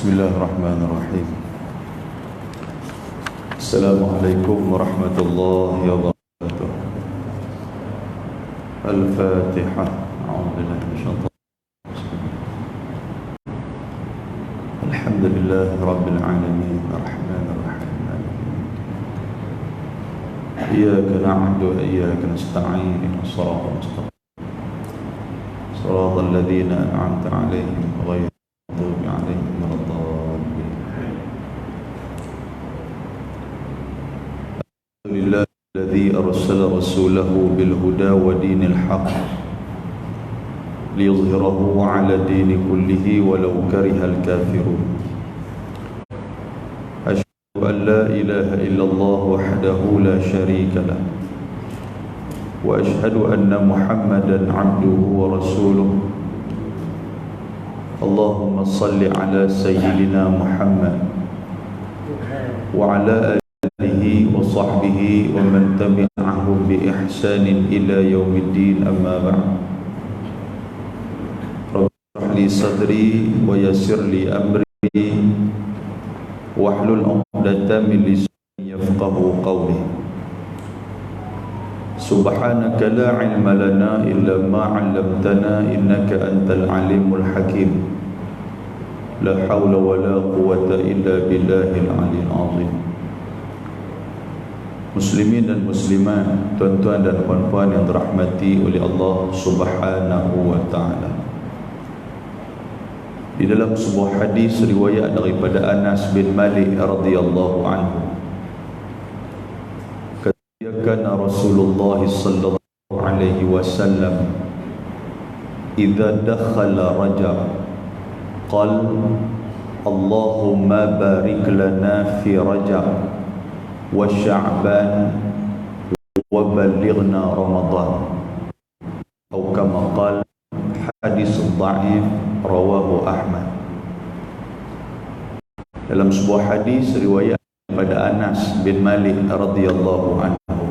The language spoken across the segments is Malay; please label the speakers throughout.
Speaker 1: Bismillahirrahmanirrahim. Assalamualaikum warahmatullahi wabarakatuh. Al-Fatihah. A'udzubillahi minasyaitonir rajim. Alhamdulillahi rabbil alamin, arrahmanir rahim. Iyyaka na'budu wa iyyaka nasta'in. Ihdinas siratal mustaqim. Shiratal ladzina an'amta 'alaihim ghairil maghdubi 'alaihim waladdallin. Alhamdulillah alladzi arsala rasulahu bil huda wa dinil haqq liyuzhirahu 'ala dini kullihi walau karihal kafirun. Asyhadu an la ilaha illallah wahdahu la syarika lah wa asyhadu anna Muhammadan 'abduhu wa rasuluh. Allahumma salli ala sayyidina Muhammad wa ala alihi wa sahbihi wa man tabi'ahum bi ihsanin ila yaumiddin, amma ba'd. Rabbi shrah li sadri wa yassir li amri wahlul 'uqdatam min lisani yafqahu qawli. Subhanaka la ilma lana illa ma 'allamtana innaka antal alimul hakim. La hawla wa la quwwata illa billahil aliyyil azim. Muslimin dan muslimat, tuan-tuan dan puan-puan yang dirahmati oleh Allah Subhanahu wa taala. Di dalam sebuah hadis riwayat daripada Anas bin Malik radhiyallahu anhu, kana Rasulullah sallallahu alaihi wasallam idza dakhala Rajab qala Allahumma barik lana fi Rajab wa Sya'ban wa ballighna Ramadan, atau kama qala hadis dhaif rawahu Ahmad. Dalam sebuah hadis riwayat pada Anas bin Malik radhiyallahu anhu,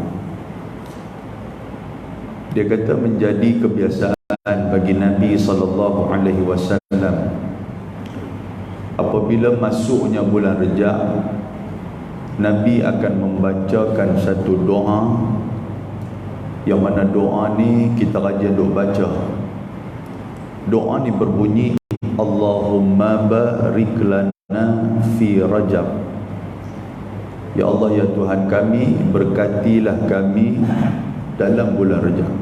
Speaker 1: dia kata menjadi kebiasaan bagi Nabi sallallahu alaihi wasallam apabila masuknya bulan Rejab, Nabi akan membacakan satu doa, yang mana doa ni kita rajin duk baca. Doa ni berbunyi Allahumma barik lana fi Rajab. Ya Allah, ya Tuhan kami, berkatilah kami dalam bulan Rajab.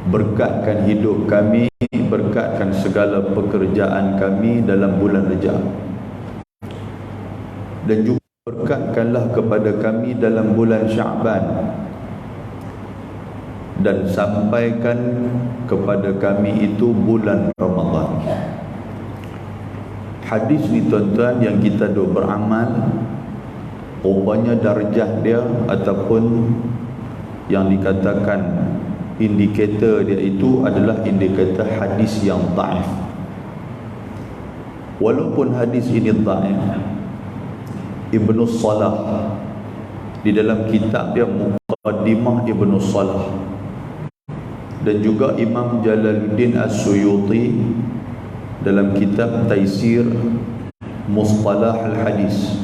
Speaker 1: Berkatkan hidup kami, berkatkan segala pekerjaan kami dalam bulan Rajab. Dan juga berkatkanlah kepada kami dalam bulan Sya'ban. Dan sampaikan kepada kami itu bulan Ramadan. Hadis ni tuan-tuan yang kita duk beramal, rupanya darjah dia ataupun yang dikatakan indikator dia itu adalah indikator hadis yang dhaif. Walaupun hadis ini dhaif, Ibnu Salah di dalam kitab dia Muqaddimah Ibnu Salah dan juga Imam Jalaluddin As-Suyuti dalam kitab Taisir Mustalah Al-Hadis,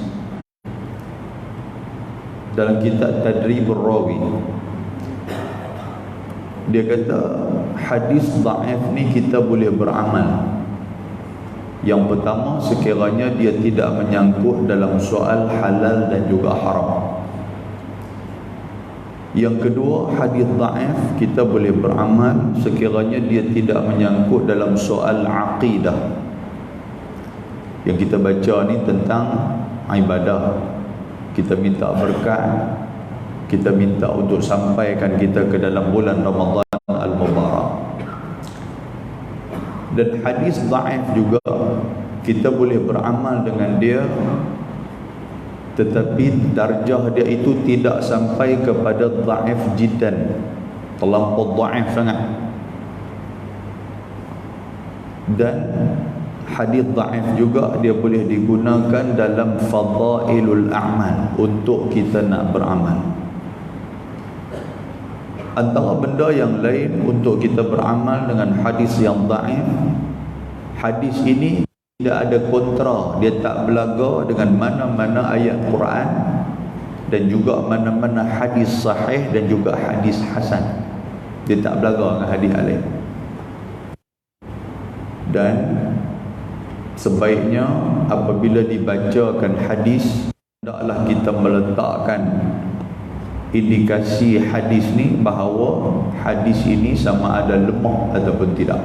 Speaker 1: dalam kitab Tadribur Rawi, dia kata hadis dhaif ni kita boleh beramal. Yang pertama, sekiranya dia tidak menyangkut dalam soal halal dan juga haram. Yang kedua, hadis dhaif kita boleh beramal sekiranya dia tidak menyangkut dalam soal aqidah. Yang kita baca ni tentang ibadah. Kita minta berkat, kita minta untuk sampaikan kita ke dalam bulan Ramadan Al-Mubarak. Dan hadis dhaif juga kita boleh beramal dengan dia, tetapi darjah dia itu tidak sampai kepada dhaif jiddan, terlampau dhaif sangat. Dan hadis dhaif juga dia boleh digunakan dalam fadailul a'mal, untuk kita nak beramal. Antara benda yang lain untuk kita beramal dengan hadis yang dhaif, hadis ini tidak ada kontra, dia tak belaga dengan mana-mana ayat Quran dan juga mana-mana hadis sahih dan juga hadis hasan. Dia tak belaga dengan hadis lain. Dan sebaiknya apabila dibacakan hadis, hendaklah kita meletakkan indikasi hadis ni bahawa hadis ini sama ada lemah ataupun tidak,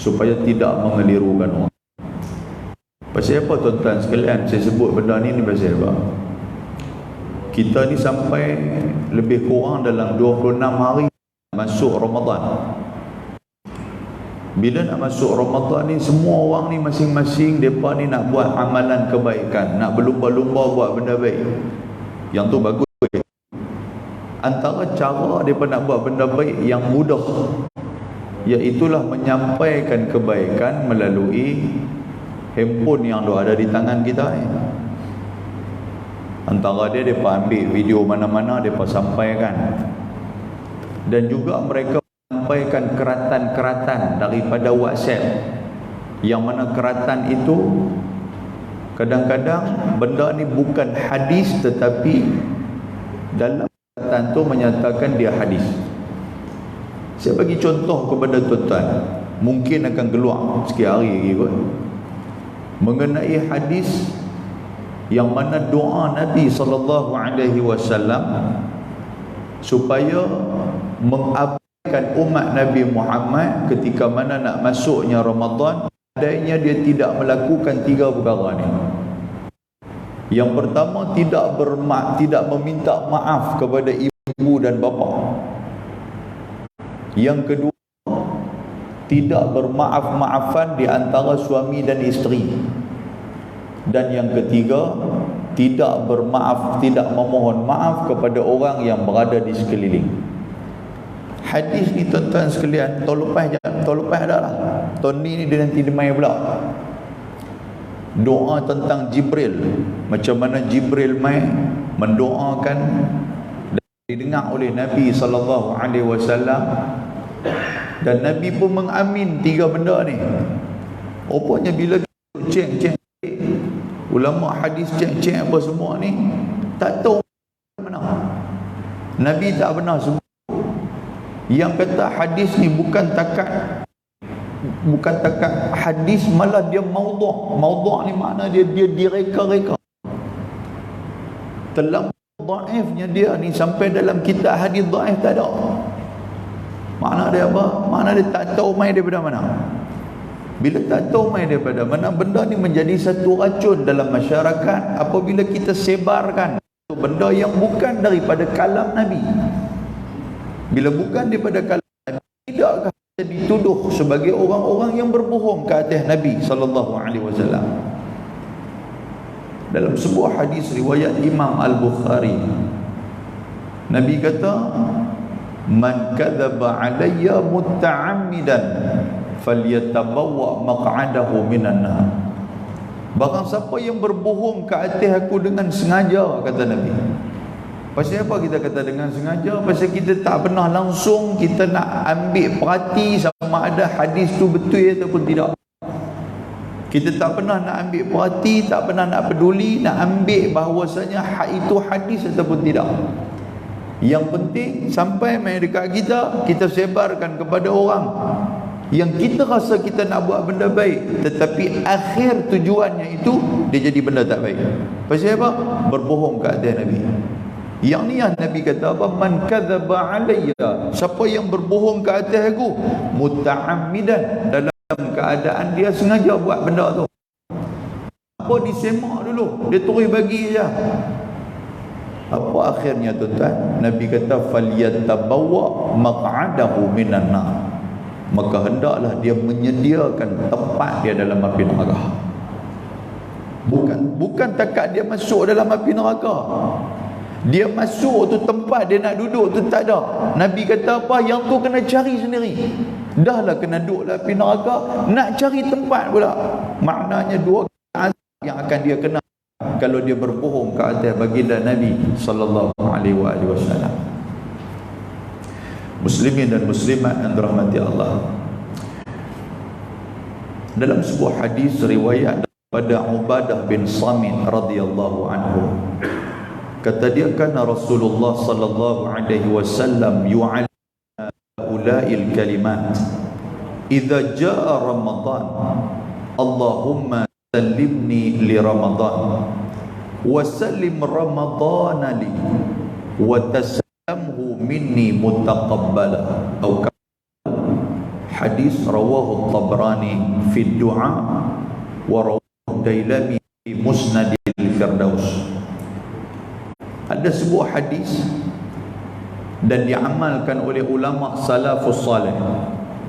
Speaker 1: supaya tidak mengelirukan orang. Pasal apa tuan-tuan sekalian saya sebut benda ni pasal apa? Kita ni sampai lebih kurang dalam 26 hari masuk Ramadan. Bila nak masuk Ramadan ni, semua orang ni masing-masing mereka ni nak buat amalan kebaikan, nak berlumba-lumba buat benda baik. Yang tu bagus. Antara cara mereka nak buat benda baik yang mudah, iaitulah menyampaikan kebaikan melalui handphone yang ada di tangan kita ni. Antara dia, mereka ambil video mana-mana, mereka sampaikan. Dan juga mereka sampaikan keratan-keratan daripada WhatsApp, yang mana keratan itu kadang-kadang benda ni bukan hadis, tetapi dalam keratan tu menyatakan dia hadis. Saya bagi contoh kepada tuan-tuan, mungkin akan keluar sikit hari lagi kot, mengenai hadis yang mana doa Nabi SAW supaya mengabaikan umat Nabi Muhammad ketika mana nak masuknya Ramadan, adanya dia tidak melakukan 3 perkara ni. Yang pertama, tidak meminta maaf kepada ibu dan bapa. Yang kedua, tidak bermaaf-maafan di antara suami dan isteri. Dan yang ketiga, tidak memohon maaf kepada orang yang berada di sekeliling. Hadis ni tuan-tuan sekalian, tahun lepas dah lah. Tahun ni dia nanti main pula. Doa tentang Jibril, macam mana Jibril main mendoakan dan didengar oleh Nabi SAW. Dan Nabi pun mengamin 3 benda ni. Rupanya bila cek ulama hadis cek apa semua ni, tak tahu mana. Nabi tak pernah sebut. Yang kata hadis ni bukan takat hadis, malah dia maudhu'. Maudhu' ni makna dia direka-reka. Terlampau dhaifnya dia ni, sampai dalam kitab hadis dhaif tak ada. Makna dia apa? Makna dia tak tahu main daripada mana. Bila tak tahu main daripada mana, benda ni menjadi satu racun dalam masyarakat apabila kita sebarkan benda yang bukan daripada kalam Nabi. Bila bukan daripada kalam Nabi, tidakkah kita dituduh sebagai orang-orang yang berbohong ke atas Nabi SAW? Dalam sebuah hadis riwayat Imam Al-Bukhari, Nabi kata, "Man kadzaba alayya mutta'ammidan falyatabawwa maq'adahu minan nar." Barang siapa yang berbohong ke atas aku dengan sengaja, kata Nabi. Pasal apa kita kata dengan sengaja? Pasal kita tak pernah langsung kita nak ambil perhati sama ada hadis tu betul ataupun tidak. Kita tak pernah nak ambil perhati, tak pernah nak peduli, nak ambil bahawasanya itu hadis ataupun tidak. Yang penting sampai main dekat kita sebarkan kepada orang yang kita rasa kita nak buat benda baik, tetapi akhir tujuannya itu dia jadi benda tak baik. Pasal apa? Berbohong ke atas Nabi. Yang ni yang Nabi kata apa? Man kadzaba alayya, siapa yang berbohong ke atas aku mutta'ammidan, dalam keadaan dia sengaja buat benda tu. Hampa disemak dulu, dia terus bagi je. Apa akhirnya tuan-tuan? Nabi kata falyatabawwa maq'adahu minan nar. Maka hendaklah dia menyediakan tempat dia dalam api neraka. Bukan takat dia masuk dalam api neraka. Dia masuk tu tempat dia nak duduk tu tak ada. Nabi kata apa? Yang tu kena cari sendiri. Dahlah kena duduk dalam api neraka, nak cari tempat pula. Maknanya dua azab yang akan dia kena kalau dia berbohong ke atas baginda Nabi sallallahu alaihi wasallam. Muslimin dan muslimat yang dirahmati Allah, dalam sebuah hadis riwayat daripada Ubadah bin Samit radhiyallahu anhu, kata dia, kana Rasulullah sallallahu alaihi wasallam yu'allimuna ulail kalimat idza jaa Ramadan, Allahumma sallimni li Ramadan wa sallim Ramadana li wa tasallamhu minni mutaqabbala. Atau hadis rawahu Tabrani fi du'a wa rawahu Dailami fi Musnadil Firdaus. Ada sebuah hadis dan diamalkan oleh ulama salafus salih.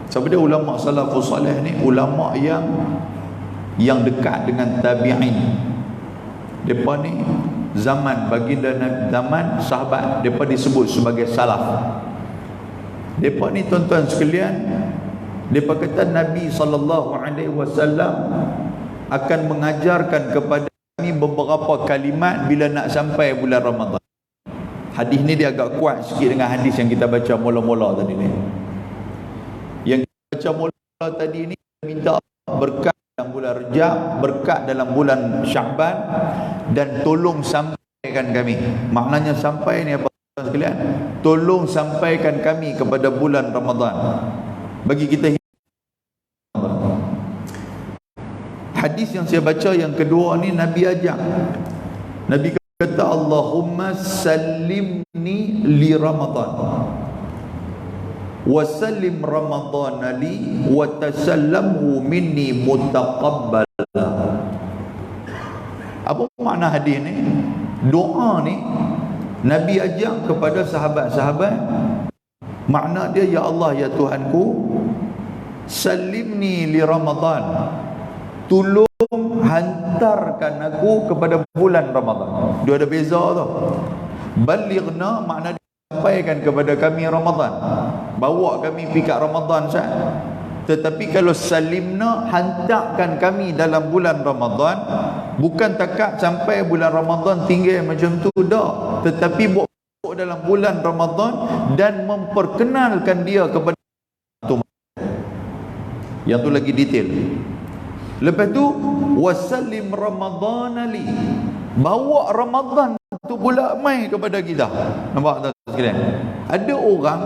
Speaker 1: Siapa dia ulama salafus salih ni? Ulama yang dekat dengan tabi'in. Depa ni zaman baginda Nabi, zaman sahabat, depa disebut sebagai salaf. Depa ni tuan-tuan sekalian, depa kata Nabi SAW akan mengajarkan kepada kami beberapa kalimat bila nak sampai bulan Ramadan. Hadis ni dia agak kuat sikit dengan hadis yang kita baca mula-mula tadi ni. Yang kita baca mula tadi ni minta berkat dalam bulan Rejab, berkat dalam bulan Sya'ban, dan tolong sampaikan kami. Maknanya sampai ni apa sekalian? Tolong sampaikan kami kepada bulan Ramadan. Bagi kita hadis yang saya baca yang kedua ni, Nabi ajak. Nabi kata Allahumma sallimni li Ramadan wa sallim Ramadan li wa tasallamhu minni mutaqabbala. Apa makna hadis ni? Doa ni Nabi ajak kepada sahabat-sahabat. Makna dia, ya Allah, ya Tuhanku, sallimni li Ramadan, tolong hantarkan aku kepada bulan Ramadan. Dia ada beza tu. Balighna makna dia sampaikan kepada kami Ramadan, bawa kami pergi kat Ramadan sah. Tetapi kalau salimna, hantarkan kami dalam bulan Ramadan, bukan takat sampai bulan Ramadan tinggal macam tu dah, tetapi bawa dalam bulan Ramadan dan memperkenalkan dia kepada tu. Yang tu lagi detail. Lepas tu wasallim Ramadana li, bawa Ramadan tu pula mai kepada kita. Nampak tak sekalian? Ada orang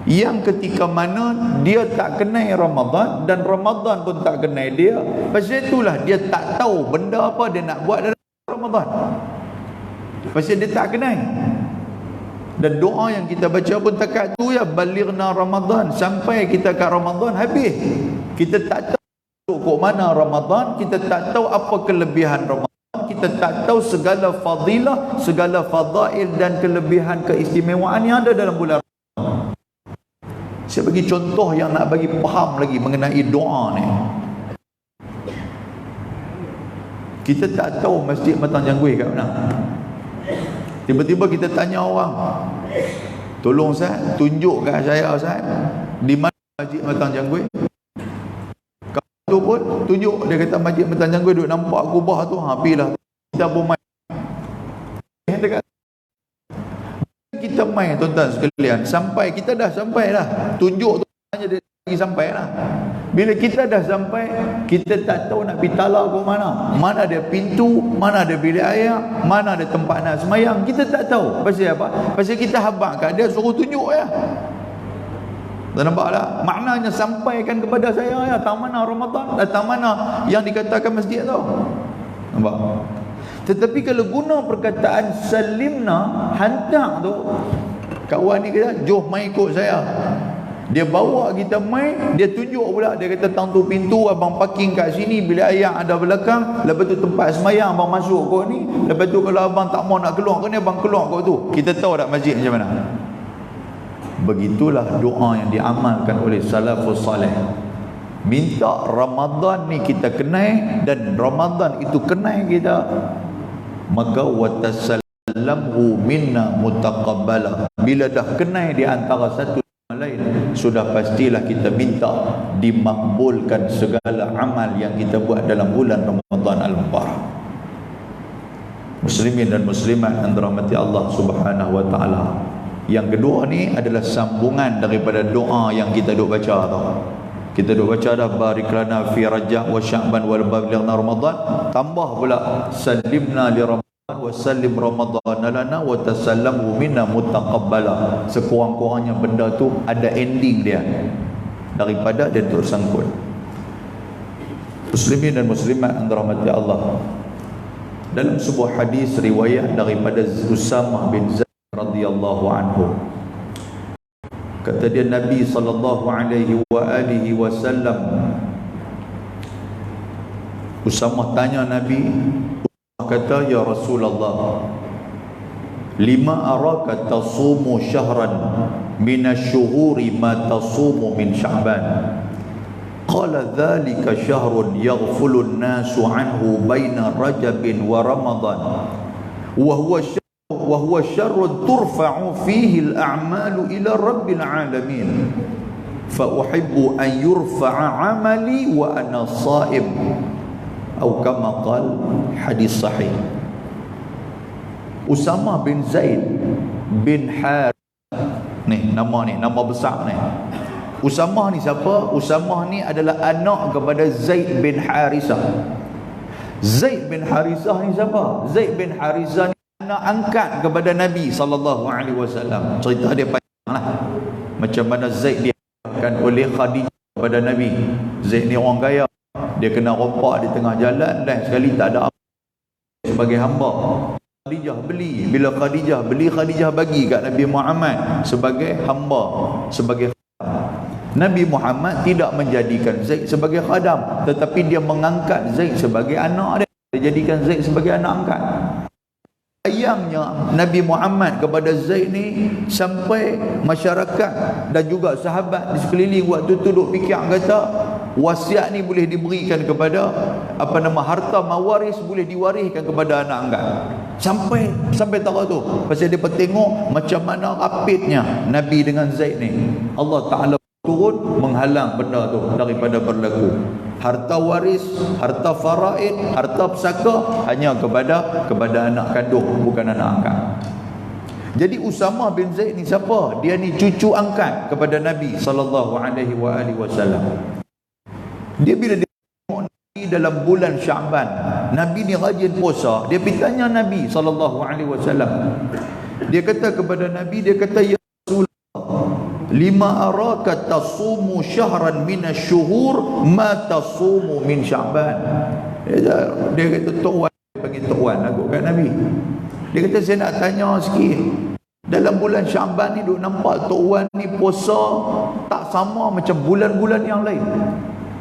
Speaker 1: yang ketika mana dia tak kenal Ramadan dan Ramadan pun tak kenal dia, pasal itulah dia tak tahu benda apa dia nak buat dalam Ramadan, pasal dia tak kenal. Dan doa yang kita baca pun takat tu, ya balighna Ramadan, sampai kita kat Ramadan habis. Kita tak tahu kok mana Ramadan, kita tak tahu apa kelebihan Ramadan, kita tak tahu segala fadilah, segala fadail dan kelebihan keistimewaan yang ada dalam bulan Ramadan. Saya bagi contoh yang nak bagi faham lagi mengenai doa ni. Kita tak tahu Masjid Matang Janggui kat mana. Tiba-tiba kita tanya orang, tolong Ustaz, tunjuk kat saya Ustaz, di mana Masjid Matang Janggui. Tu pun tunjuk, dia kata Masjid Matang Janggui, duk nampak kubah tu, pilah kita pun main. Kita main tuan-tuan sekalian, sampai kita dah sampai dah, tunjuk tu hanya dia lagi sampai lah. Bila kita dah sampai, kita tak tahu nak pergi tala ke mana, mana ada pintu, mana ada bilik air, mana ada tempat nak semayang, kita tak tahu. Pasal apa? Pasal kita habaq kat dia, suruh tunjuk ya. Dan nampak tak? Maknanya sampaikan kepada saya ya, tak mana Ramadan, tak mana yang dikatakan masjid tu. Nampak? Tetapi kalau guna perkataan salimna, hantar tu, kawan ni kata, jom mai ikut saya. Dia bawa kita main, dia tunjuk pula, dia kata tang tu pintu abang parking kat sini, bila ayah ada belakang, lepas tu tempat semayang abang masuk kau ni, lepas tu kalau abang tak mau nak keluar kau ni, abang keluar kau tu. Kita tahu tak masjid macam mana? Begitulah doa yang diamalkan oleh salafus salih. Minta Ramadan ni kita kenal, dan Ramadan itu kenal kita, maka watasallamhu minna mutaqabbala. Bila dah kenal di antara satu sama lain, sudah pastilah kita minta dimakbulkan segala amal yang kita buat dalam bulan Ramadan al-Mubarak. Muslimin dan muslimat yang dirahmati Allah Subhanahu wa taala. Yang kedua ni adalah sambungan daripada doa yang kita duk baca tau. Kita duk baca dah barik lana fi Rajab wa Sya'ban wal balighna Ramadan, tambah pula sallimna li Ramadan wa sallim Ramadan lana wa tasallamhu minna mutaqabbala. Sekurang-kurangnya benda tu ada ending dia daripada dia tersangkut. Muslimin dan muslimat yang dirahmati Allah, dalam sebuah hadis riwayat daripada Usamah bin Zaid radhiyallahu anhu, kata dia Nabi sallallahu alaihi wasallam, Usamah tanya Nabi, kata ya Rasulullah, lima araka tasumu syahran minasy-syuhuri ma tasumu min Sya'ban. Qala dhalika syahrun yaghfulu an-nasu anhu baina Rajabin wa Ramadan wa huwa syarrun turfa'u fihi al-a'malu ila rabbil alamin fa uhibbu an yurfa'a 'amali wa ana sha'im, atau kama qala, hadis sahih. Usamah bin Zaid bin Harith ni nama besar ni. Usamah ni siapa? Usamah ni adalah anak kepada Zaid bin Harithah. Zaid bin Harithah ni siapa? Zaid bin Harithah ni anak angkat kepada Nabi SAW. Cerita dia panjang lah, macam mana Zaid diangkatkan oleh Khadijah kepada Nabi. Zaid ni orang kaya, dia kena rompak di tengah jalan, dan sekali tak ada apa sebagai hamba. Khadijah beli, bila Khadijah beli, Khadijah bagi kat Nabi Muhammad sebagai hamba, sebagai Nabi Muhammad tidak menjadikan Zaid sebagai khadam, tetapi dia mengangkat Zaid sebagai anak dia. Dia jadikan Zaid sebagai anak angkat. Sayangnya Nabi Muhammad kepada Zaid ni, sampai masyarakat dan juga sahabat di sekeliling waktu tu duk fikir, kata wasiat ni boleh diberikan kepada harta mawaris boleh diwariskan kepada anak angkat. Sampai tahu tu, pasal dia tengok macam mana rapidnya Nabi dengan Zaid ni. Allah Ta'ala turun menghalang benda tu daripada berlaku. Harta waris, harta faraid, harta pesaka hanya kepada anak kandung, bukan anak angkat. Jadi Usamah bin Zaid ni siapa? Dia ni cucu angkat kepada Nabi sallallahu alaihi wasallam. Dia bila dia tengok Nabi dalam bulan Sya'ban, Nabi ni rajin puasa, dia pergi tanya Nabi sallallahu alaihi wasallam. Dia kata kepada Nabi, dia kata, ya lima araka tasumu syahran minasy-syuhur ma tasumu min Sya'ban. Dia kata, tuan, panggil tuan aku kat Nabi. Dia kata, saya nak tanya sikit, dalam bulan Sya'ban ni duk nampak tuan ni puasa tak sama macam bulan-bulan yang lain.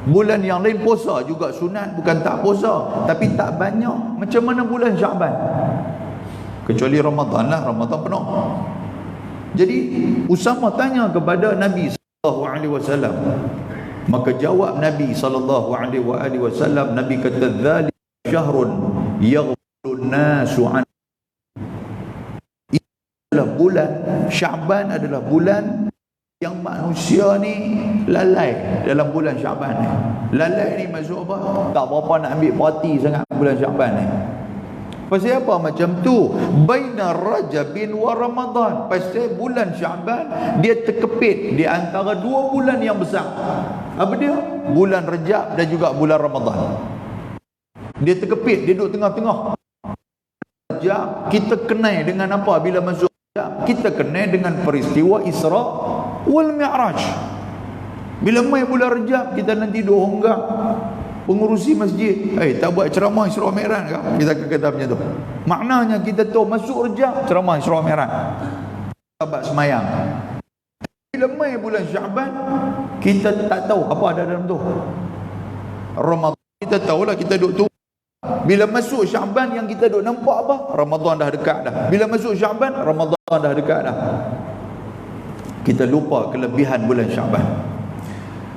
Speaker 1: Bulan yang lain puasa juga sunat, bukan tak puasa, tapi tak banyak macam mana bulan Sya'ban. Kecuali Ramadan lah, Ramadan penuh. Jadi Usamah tanya kepada Nabi sallallahu alaihi wasallam. Maka jawab Nabi sallallahu alaihi wasallam, Nabi kata, dzalika syahrun yaghfulun nasu an. Itulah bulan Sya'ban, adalah bulan yang manusia ni lalai dalam bulan Sya'ban ni. Lalai ni maksud apa? Tak berapa nak ambil parti sangat bulan Sya'ban ni. Pasal apa macam tu? Baina Rajabin wa Ramadan. Pasal bulan Sya'ban dia terkepit di antara dua bulan yang besar. Apa dia? Bulan Rajab dan juga bulan Ramadan. Dia terkepit, dia duduk tengah-tengah. Rajab kita kenal dengan apa bila masuk Rajab? Kita kenal dengan peristiwa Isra wal Mi'raj. Bila mai bulan Rajab, kita nanti duk honggak pengurusi masjid, tak buat ceramah Isra Mi'raj ke? Kita kata macam tu. Maknanya kita tahu masuk Rajab, ceramah Isra Mi'raj. Sahabat semayang. Bila mai bulan Syaban, kita tak tahu apa ada dalam tu. Ramadan kita tahulah kita duduk tu. Bila masuk Syaban yang kita duduk nampak apa? Ramadan dah dekat dah. Bila masuk Syaban, Ramadan dah dekat dah. Kita lupa kelebihan bulan Syaban.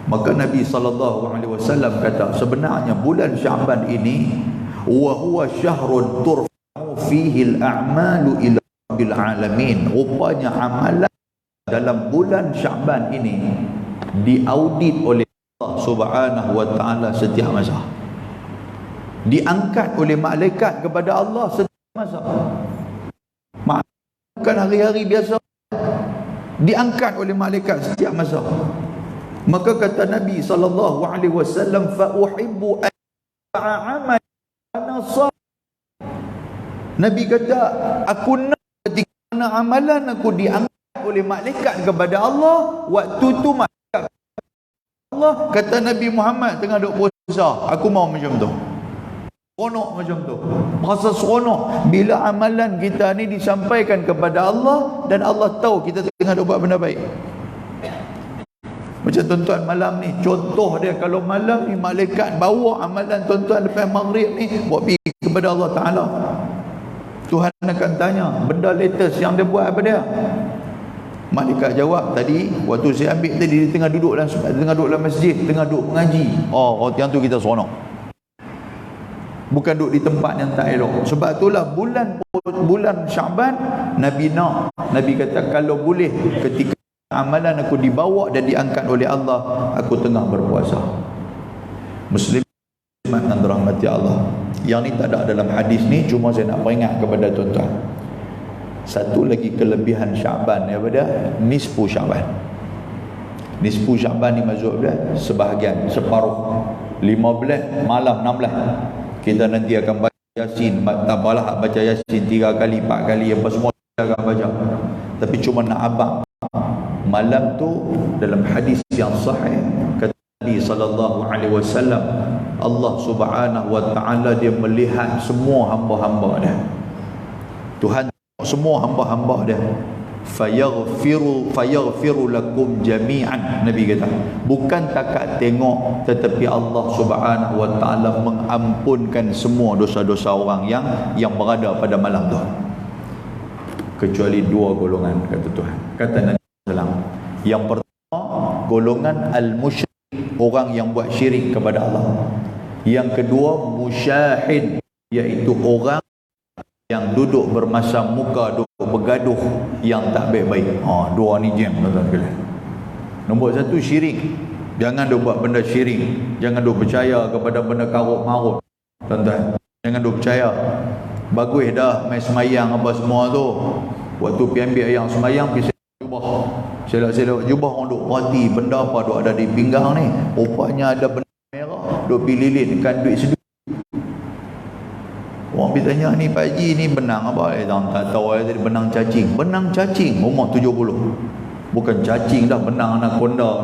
Speaker 1: Maka Nabi SAW kata, sebenarnya bulan Syaban ini wa huwa syahrun turfa'u fihi al-a'malu ila rabbil alamin. Rupanya amalan dalam bulan Syaban ini diaudit oleh Allah Subhanahu wa taala setiap masa. Diangkat oleh malaikat kepada Allah setiap masa. Bukan hari-hari biasa, diangkat oleh malaikat setiap masa. Maka kata Nabi SAW, fa uhibbu an a'amal ana salih. Nabi kata, aku nak ketika amalan aku diangkat oleh malaikat kepada Allah, waktu tu malaikat Allah kata Nabi Muhammad tengah duk puasa, aku mau macam tu. Seronok macam tu. Rasa seronok bila amalan kita ni disampaikan kepada Allah dan Allah tahu kita tengah duk buat benda baik. Macam tuan-tuan malam ni, contoh dia kalau malam ni malaikat bawa amalan tuan-tuan lepas maghrib ni buat pergi kepada Allah Ta'ala, Tuhan akan tanya benda latest yang dia buat apa dia. Malaikat jawab, tadi waktu saya ambil tadi dia tengah duduk dalam masjid, tengah duduk mengaji. Oh, yang tu kita seronok. Bukan duduk di tempat yang tak elok. Sebab itulah bulan Syaban Nabi kata kalau boleh ketika amalan aku dibawa dan diangkat oleh Allah, aku tengah berpuasa. Muslim yang dirahmati Allah, yang ni tak ada dalam hadis ni, cuma saya nak peringat kepada tuan-tuan. Satu lagi kelebihan Syaban daripada nisfu Syaban. Nisfu Syaban ni maksud dia sebahagian, separuh. 15 malam 16 kita nanti akan baca Yasin. Tak apalah baca Yasin 3 kali 4 kali apa semua kita akan baca, tapi cuma nak abang malam tu dalam hadis yang sahih kata Nabi SAW, Allah Subhanahu wa taala dia melihat semua hamba-hamba dia. Tuhan semua hamba-hamba dia. Fayaghfiru lakum jami'an. Nabi kata, bukan takat tengok, tetapi Allah Subhanahu wa taala mengampunkan semua dosa-dosa orang yang berada pada malam tu, kecuali 2 golongan, kata Tuhan. Kata Nabi SAW, yang pertama golongan al-musyrik, orang yang buat syirik kepada Allah. Yang kedua musyahid, iaitu orang yang duduk bermasam muka, duduk bergaduh yang tak baik-baik. Dua ni jam, tuan-tuan sekalian. Nombor 1 syirik. Jangan duk buat benda syirik. Jangan duk percaya kepada benda karut-marut, tuan-tuan. Jangan duk percaya. Bagus dah main semayang apa semua tu. Waktu pergi ambil yang semayang, pergi selok-selok jubah, orang duk perhati benda apa duk ada di pinggang ni. Rupanya ada benda merah duk pergi lilitkan duit sedikit. Orang pergi tanya, ni Pak Haji ni benang apa? Tak tahu tadi benang cacing. Benang cacing umur 70. Bukan cacing dah, benang anaconda.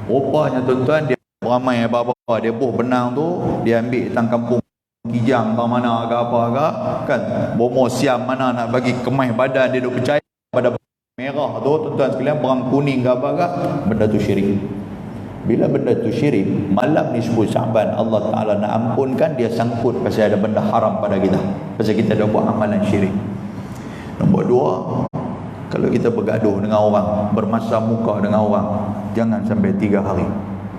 Speaker 1: Rupanya tuan-tuan dia ramai apa-apa, dia buh benang tu, dia ambil tang kampung Kijang tang mana ke apa ke kan, bomo siam mana nak bagi kemah badan, dia duk percaya pada merah tu, tuan-tuan sekalian, berang kuning ke apa ke, benda tu syirik. Bila benda tu syirik, malam ni 10 Syaban Allah Ta'ala nak ampunkan, dia sangkut pasal ada benda haram pada kita, pasal kita dah buat amalan syirik. Nombor 2, kalau kita bergaduh dengan orang, bermasam muka dengan orang, jangan sampai 3 hari.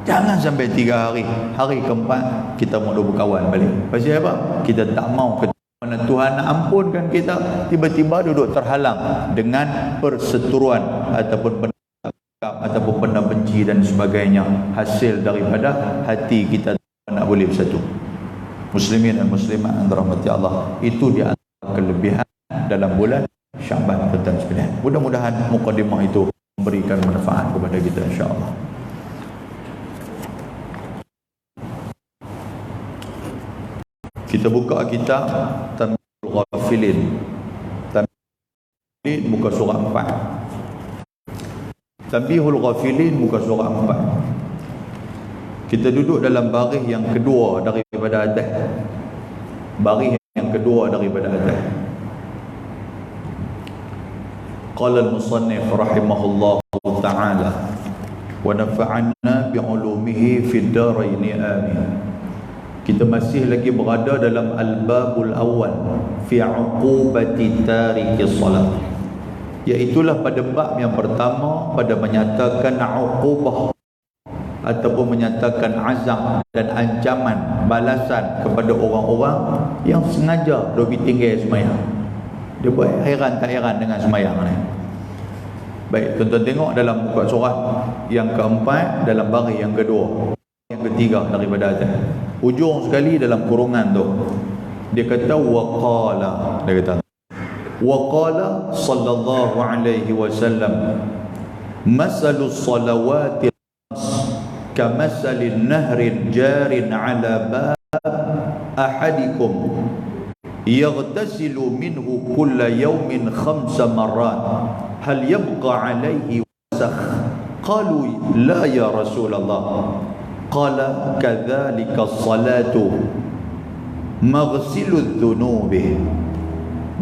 Speaker 1: Jangan sampai 3 hari. Hari keempat kita mau berkawan balik. Pasal apa? Kita tak mau mana Tuhan nak ampunkan kita, tiba-tiba duduk terhalang dengan perseteruan ataupun ataupun benda benci dan sebagainya, hasil daripada hati kita nak boleh bersatu. Muslimin dan muslimat yang dirahmati Allah, itu di antara kelebihan dalam bulan Syaban, tuan-tuan sekalian. Mudah-mudahan mukadimah itu memberikan manfaat kepada kita, insya-Allah. Kita buka kitab Tanbihul Ghafilin. Tanbihul muka surah 4. Tanbihul Ghafilin muka surah 4. Kita duduk dalam baris yang kedua daripada atas. Baris yang kedua daripada atas. Qala al-musannif rahimahullah ta'ala wa nafa'anna bi'ulumihi fid daraini amin. Kita masih lagi berada dalam al-babul awal fi 'uqubati tariki salat, iaitulah pada bab yang pertama pada menyatakan 'uqubah ataupun menyatakan azab dan ancaman balasan kepada orang-orang yang sengaja duk tinggal sembahyang. Dia buat heran tak heran dengan sembahyang ni. Baik, tuan-tuan tengok dalam muka surat yang keempat dalam baris yang kedua, yang ketiga daripada atas. Ujung sekali dalam kurungan tu dia kata waqala, dia kata waqala sallallahu alaihi wasallam masalus salawati kamasalin nahrin jarin ala bab ahadikum yaghtasilu minhu kulla yawmin 5 marrat hal yabqa alaihi wasakh. Qalu la ya Rasulullah. Qala kadzalika as-salatu maghsiludz dzunubi.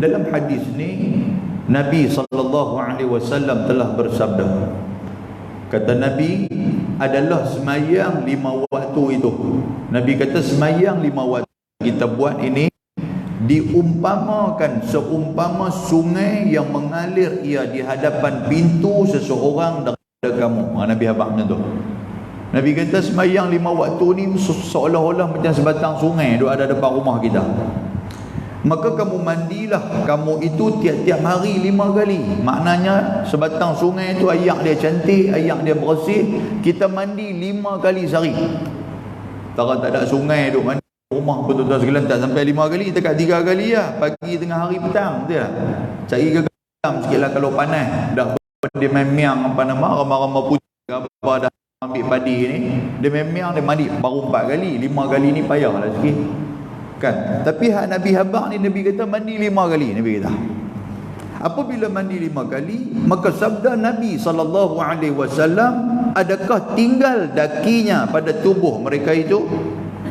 Speaker 1: Dalam hadis ni Nabi sallallahu alaihi wasallam telah bersabda, kata Nabi adalah semayang 5 waktu itu. Nabi kata semayang 5 waktu kita buat ini diumpamakan seumpama sungai yang mengalir ia di hadapan pintu seseorang daripada kamu. Nabi habaq macam tu. Nabi kata semayang 5 waktu ni seolah-olah macam sebatang sungai duk ada depan rumah kita. Maka kamu mandilah kamu itu tiap-tiap hari 5 kali. Maknanya sebatang sungai itu air dia cantik, air dia bersih, kita mandi 5 kali sehari. Tak ada sungai duk mandi rumah betul-betul sekalian tak sampai 5 kali, dekat 3 kali lah, pagi tengah hari petang betul lah. Cari gegam sikit lah kalau panas. Dah dia memang apa nama ramai-ramai putih apa dah ambil padi ni, dia memang dia mandi baru 4 kali, 5 kali ni payahlah sikit kan. Tapi hak Nabi habaq ni, Nabi kata mandi 5 kali. Nabi kata apabila mandi 5 kali, maka sabda Nabi SAW, adakah tinggal dakinya pada tubuh mereka itu?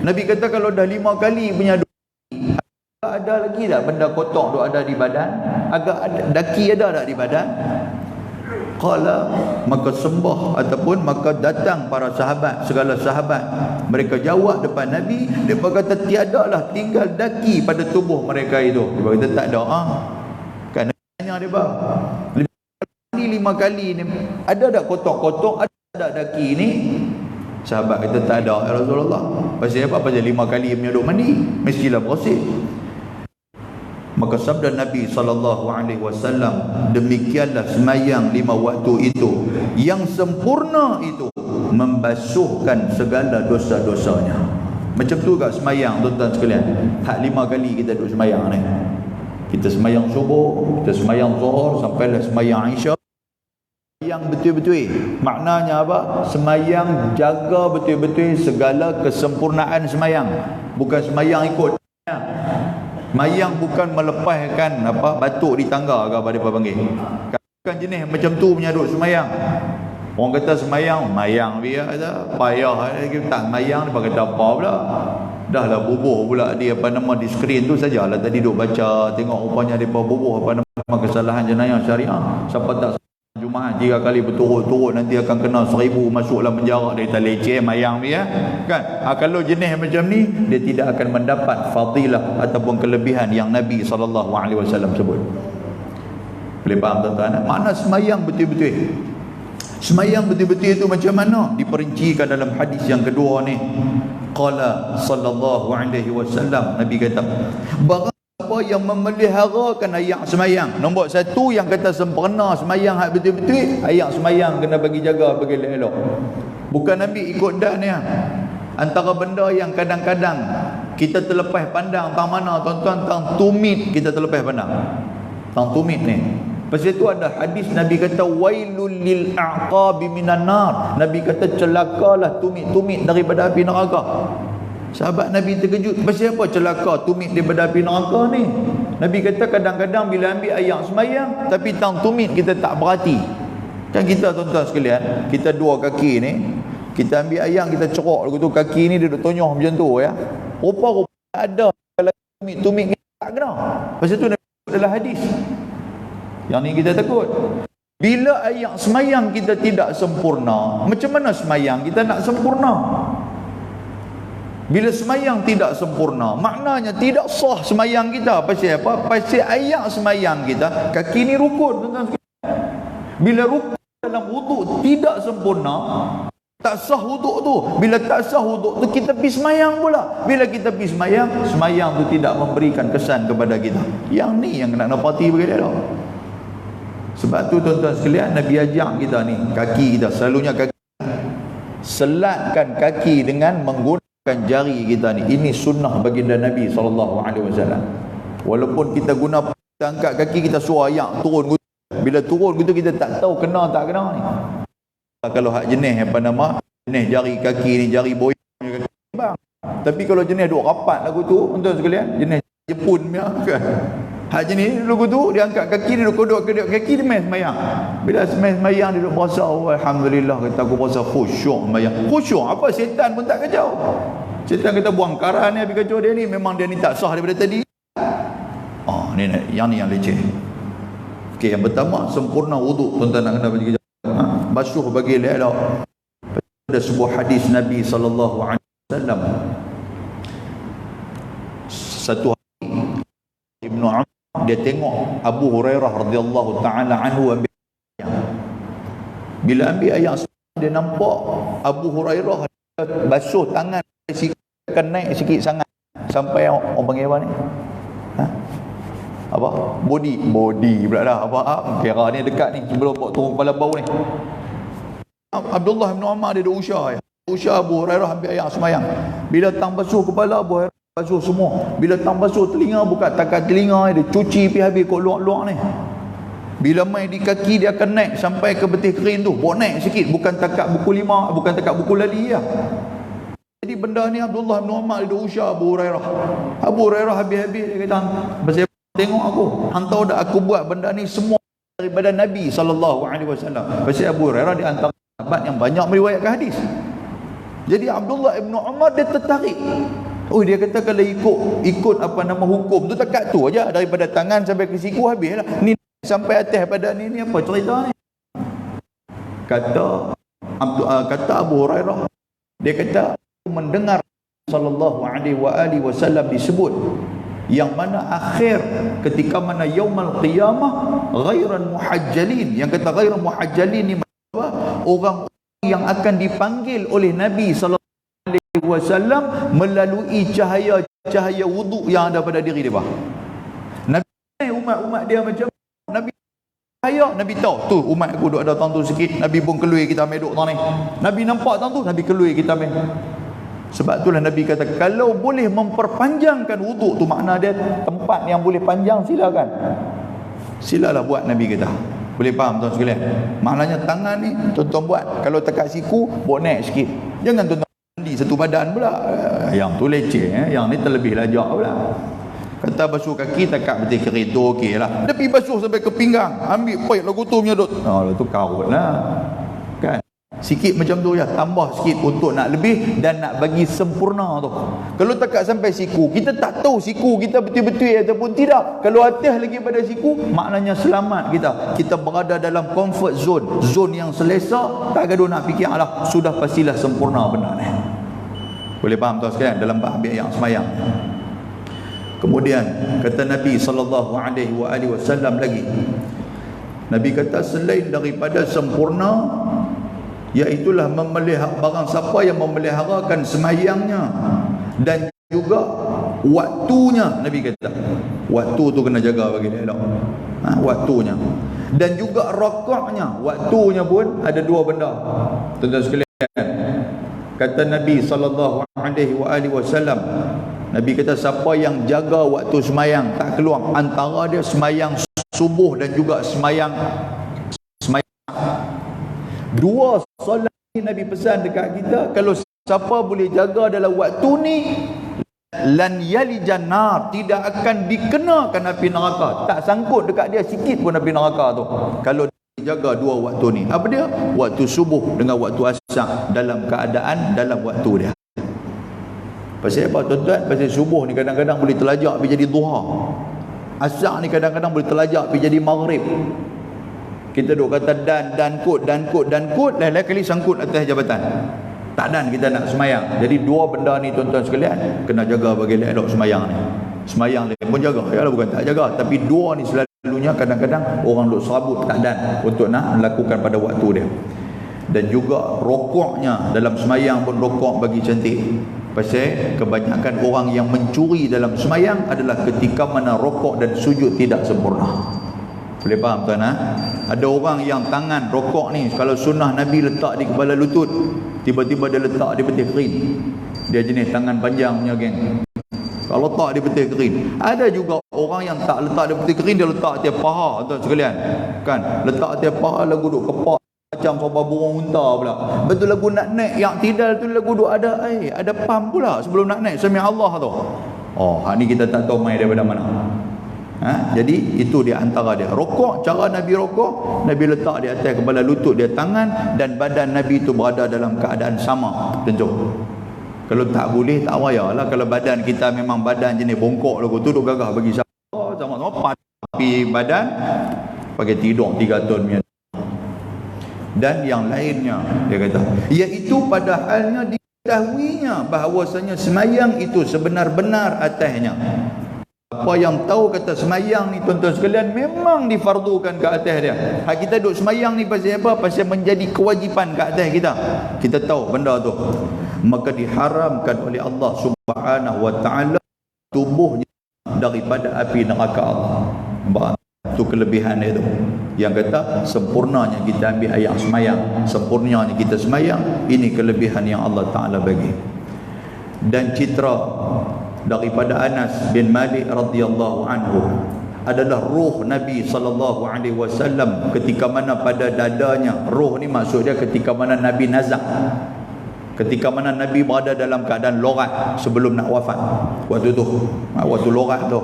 Speaker 1: Nabi kata kalau dah 5 kali punya ada lagi tak benda kotor tu ada di badan? Agak ada daki ada tak di badan? Qala, maka sembah ataupun maka datang para sahabat, segala sahabat, mereka jawab depan Nabi, mereka kata tiadalah tinggal daki pada tubuh mereka itu. Dia kata tak ada. Kan tanya dia bah, 5 kali ni ada tak kotor-kotor, ada tak daki ni? Sahabat kata tak ada ya Rasulullah. Pasal apa? Pasal 5 kali punya duk mandi mestilah bersih. Maka sabda Nabi SAW, demikianlah semayang 5 waktu itu yang sempurna itu membasuhkan segala dosa-dosanya. Macam tu kat semayang tuan-tuan sekalian. Hak 5 kali kita duduk semayang ni. Kita semayang subuh, kita semayang zuhur, sampailah semayang isyak. Semayang betul-betul. Maknanya apa? Semayang jaga betul-betul segala kesempurnaan semayang. Bukan semayang ikut. Semayang bukan melepaskan apa batuk di tangga ke apa dia panggil. Bukan jenis macam tu punya duk semayang. Orang kata semayang, mayang biar dah payah kita tak semayang, dia kata apa pula. Dah lah bubuh pula dia apa nama di skrin tu sajalah tadi duk baca, tengok rupanya depa bubuh apa nama kesalahan jenayah syariah. Siapa tak Jumaat 3 kali berturut-turut nanti akan kena 1000 masuklah penjara. Dia tak leceh mayang dia kan. Kalau jenis macam ni dia tidak akan mendapat fadilah ataupun kelebihan yang Nabi SAW sebut. Boleh faham tuan-tuan? Makna semayang betul-betul. Semayang betul-betul itu macam mana? Diperincikan dalam hadis yang kedua ni. Qala sallallahu alaihi wasallam, Nabi kata barang apa yang memeliharakan ayat semayang. Nombor 1 yang kata sempurna semayang hak betul-betul, ayat semayang kena bagi jaga, bagi elok. Bukan Nabi ikut dah ni. Antara benda yang kadang-kadang kita terlepas pandang tang mana tuan-tuan, tang tumit kita terlepas pandang. Tang tumit ni. Pasal itu ada hadis Nabi kata wailul lil a'qabi minan nar. Nabi kata celakalah tumit-tumit daripada api neraka. Sahabat Nabi terkejut, pasal apa celaka tumit daripada api neraka ni? Nabi kata kadang-kadang bila ambil ayat semayang tapi tang tumit kita tak berhati. Kan kita tuan-tuan sekalian, kita 2 kaki ni, kita ambil ayam kita cerok tu kaki ni dia duk tonyoh macam tu ya. Rupa-rupa ada kalau tumit-tumit kita tak kena. Pasal tu Nabi dalam hadis Yang ni kita takut. Bila ayat semayang kita tidak sempurna, macam mana semayang kita nak sempurna? Bila semayang tidak sempurna, maknanya tidak sah semayang kita. Pasal apa? Pasal ayat semayang kita, kaki ni rukun, tuan-tuan sekalian. Bila rukun dalam wuduk tidak sempurna, tak sah wuduk tu. Bila tak sah wuduk tu, kita pergi semayang pula. Bila kita pergi semayang, semayang tu tidak memberikan kesan kepada kita. Yang ni yang nak napati bagi dia. Sebab tu tuan-tuan sekalian, Nabi ajak kita ni, kaki kita, selalunya kaki, selatkan kaki dengan menggunakan jari kita ni. Ini sunnah baginda Nabi SAW. Walaupun kita guna, kita angkat kaki, kita suruh ayak turun. Bila turun gitu kita tak tahu kena tak kena ni. Kalau hak jenis apa nama, jenis jari kaki ni, jari boyang kaki bang. Tapi kalau jenis duk rapat lagu tu, tuan-tuan sekalian, jenis Jepun punya kan. Hak jenis lagu tu dia angkat kaki, dia duk kodok-kodok kaki, dia main semayang. Bila main semayang dia duk berasa, oh, alhamdulillah, kata aku berasa khusyuk semayang. Khusyuk apa? Setan pun tak kacau. Setan kata buang karan ni habis kacau dia ni, memang dia ni tak sah daripada tadi. Oh, ni yang leceh. Okey, yang pertama sempurna wuduk, tuan-tuan nak kena bagi kejap. Basuh bagi elok. Ada sebuah hadis Nabi SAW. Satu hari Ibnu Umar dia tengok Abu Hurairah radhiyallahu taala anhu ambil ayam. Bila ambil ayam, dia nampak Abu Hurairah basuh tangan sikit, akan naik sikit sangat sampai orang panggil apa ni? Apa? Body pula dah. Apa? Kira ni dekat ni sebelum bawa turun kepala bau ni. Abdullah bin Umar dia usah Abu Hurairah ambil ayam semayang. Bila tang basuh kepala, Abu Hurairah basuh semua. Bila tang basuh telinga, buka takat telinga dia cuci pergi habis kok luak-luak ni. Bila mai di kaki dia akan naik sampai ke betih kering tu, bawa naik sikit, bukan takat buku 5, bukan takat buku lali lah. Jadi benda ni Abdullah bin Umar dia usah Abu Hurairah. Abu Hurairah habis-habis dia kata, pasal tengok aku, hantau dah aku buat benda ni semua daripada Nabi SAW. Pasal Abu Hurairah di antara sahabat yang banyak meriwayatkan hadis. Jadi Abdullah bin Umar dia tertarik. Oh, dia kata kalau ikut apa nama hukum tu takat tu aja, daripada tangan sampai ke siku habislah. Ni sampai atas badan ni apa cerita ni? Kata Abu Hurairah, dia kata mendengar sallallahu alaihi wasallam disebut yang mana akhir ketika mana yaumul qiyamah ghairan muhajjalin. Yang kata ghairan muhajjalin ni apa? Orang yang akan dipanggil oleh Nabi sallallahu alaihi wasallam melalui cahaya wuduk yang ada pada diri dia. Nabi umat dia macam Nabi cahaya, Nabi tahu tu umat aku duk ada tang tu sikit, Nabi pun keluar kita ambil duk tang ni. Nabi nampak tang tu, Nabi keluar kita ambil. Sebab itulah Nabi kata kalau boleh memperpanjangkan wuduk tu, makna dia tempat yang boleh panjang, silalah buat. Nabi kata boleh faham tuan sekalian? Maknanya tangan ni tuan-tuan buat, kalau tekat siku bawa naik sikit, jangan tuan-tuan mandi satu badan pula. Yang tu leceh, yang ni terlebih lajak pula. Kata basuh kaki tekat betul kering tu okey lah, tapi basuh sampai ke pinggang, ambil poik lagu tu punya duk, tu karut lah kan. Sikit macam tu ya, tambah sikit untuk nak lebih dan nak bagi sempurna tu. Kalau tekat sampai siku, kita tak tahu siku kita betul-betul ataupun tidak. Kalau atas lagi pada siku, maknanya selamat kita. Kita berada dalam comfort zone, zone yang selesa, tak gaduh nak fikir lah, sudah pastilah sempurna benar ni. Boleh faham tuan sekalian dalam bab yang semayang. Kemudian kata Nabi sallallahu alaihi wasallam lagi, Nabi kata selain daripada sempurna, iaitulah memelihara barang siapa yang memeliharakan semayangnya dan juga waktunya. Nabi kata waktu tu kena jaga bagi dia elok, waktunya, dan juga rakaatnya. Waktunya pun ada dua benda tuan-tuan sekalian. Kata Nabi sallallahu alaihi wasallam, Nabi kata siapa yang jaga waktu semayang tak keluar antara dia semayang subuh dan juga semayang dua solat ni. Nabi pesan dekat kita, kalau siapa boleh jaga dalam waktu ni, lan yalijan nar, tidak akan dikenakan api neraka. Tak sangkut dekat dia sikit pun api neraka tu, kalau dia jaga dua waktu ni. Apa dia? Waktu subuh dengan waktu asar, dalam keadaan dalam waktu dia. Pasal apa tuan-tuan? Pasal subuh ni kadang-kadang boleh terlajak pergi jadi duha. Asar ni kadang-kadang boleh terlajak pergi jadi maghrib. Kita duk kata dan kut, lain-lain kali sangkut atas jabatan. Tak dan kita nak semayang. Jadi dua benda ni tuan-tuan sekalian, kena jaga bagi elok semayang ni. Semayang dia pun jaga, yalah bukan tak jaga, tapi dua ni selalunya kadang-kadang orang duk serabut tak dan untuk nak melakukan pada waktu dia. Dan juga rokoknya dalam semayang pun rokok bagi cantik. Pasal kebanyakan orang yang mencuri dalam semayang adalah ketika mana rokok dan sujud tidak sempurna. Boleh faham tuan? Ada orang yang tangan rokok ni, kalau sunnah Nabi letak di kepala lutut, tiba-tiba dia letak di peti kerin. Dia jenis tangan panjang punya geng. Kalau letak di peti kerin. Ada juga orang yang tak letak di peti kerin, dia letak atas paha tuan sekalian. Kan? Letak atas paha lagu duk kepak macam sopa burung unta pula. Betul lagu nak naik yang tidal tu lagu duk ada ada pam pula sebelum nak naik Sami Allah tu. Oh, hak ni kita tak tahu mai daripada mana. Jadi itu di antara dia. Rokok, cara Nabi rokok, Nabi letak di atas kepala lutut dia tangan, dan badan Nabi itu berada dalam keadaan sama. Tentu. Kalau tak boleh, tak payahlah. Kalau badan kita memang badan jenis bongkok lagu tu, duk gagah bagi sama-sama. Tapi badan pakai tidur 3 tahun punya. Dan yang lainnya, dia kata, iaitu padahalnya diketahuinya bahawasanya semayang itu sebenar-benar atasnya. Apa yang tahu kata semayang ni tuan-tuan sekalian memang difardukan ke atas dia. Hak kita duduk semayang ni pasal apa? Pasal menjadi kewajipan ke atas kita. Kita tahu benda tu. Maka diharamkan oleh Allah Subhanahu wa taala tubuhnya daripada api neraka Allah. Nampak? Itu kelebihan dia tu. Yang kata sempurnanya kita ambil ayat semayang, sempurnanya kita semayang, ini kelebihan yang Allah Taala bagi. Dan citra daripada Anas bin Malik radhiyallahu anhu adalah ruh Nabi sallallahu alaihi wasallam ketika mana pada dadanya. Ruh ni maksud dia ketika mana Nabi nazak, ketika mana Nabi berada dalam keadaan lorat sebelum nak wafat, waktu tu, waktu lorat tu.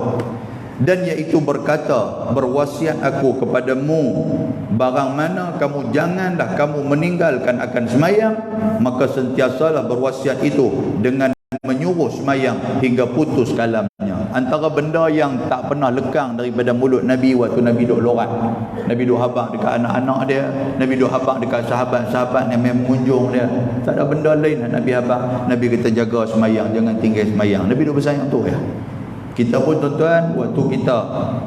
Speaker 1: Dan iaitu berkata, berwasiat aku kepadamu, barang mana kamu janganlah kamu meninggalkan akan semayang, maka sentiasalah berwasiat itu dengan menyuruh semayang hingga putus kalamnya. Antara benda yang tak pernah lekang daripada mulut Nabi waktu Nabi duduk lorat, Nabi duduk habaq dekat anak-anak dia, Nabi duduk habaq dekat sahabat-sahabat yang mengunjung dia, tak ada benda lain Nabi habaq. Nabi kata jaga semayang, jangan tinggal semayang. Nabi duduk bersayang tu ya. Kita pun tuan-tuan, waktu kita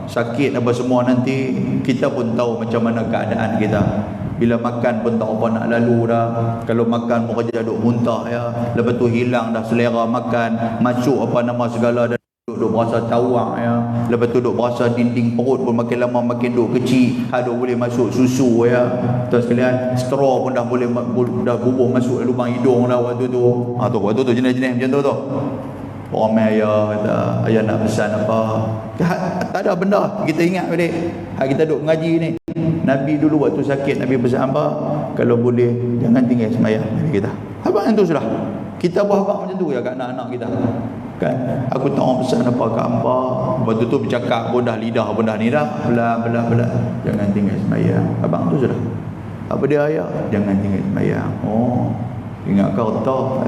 Speaker 1: sakit apa semua nanti, kita pun tahu macam mana keadaan kita. Bila makan pun tak apa nak lalu dah. Kalau makan pun kerja duk muntah ya. Lepas tu hilang dah selera makan, masuk apa nama segala dah duk berasa tawak ya. Lepas tu duk berasa dinding perut pun makin lama makin duk kecil. Duk boleh masuk susu ya. Tuan sekalian, straw pun dah boleh dah bubuh masuk lubang hidung dah waktu tu. Waktu tu jenis-jenis macam tu tu. Orang main ayah kata, ayah nak pesan apa? Tak ada benda. Kita ingat balik. Kita duduk mengaji ni. Nabi dulu waktu sakit, Nabi pesan apa? Kalau boleh, jangan tinggal semayang. Nabi kata. Abang yang tu sudah. Kita buat apa macam tu ya kat anak-anak kita. Kan? Aku tak mau pesan apa kat hampa. Waktu tu bercakap pun dah lidah pun dah ni dah. Belah. Jangan tinggal semayang. Abang tu sudah. Apa dia ayah? Jangan tinggal semayang. Oh, ingat kau tahu.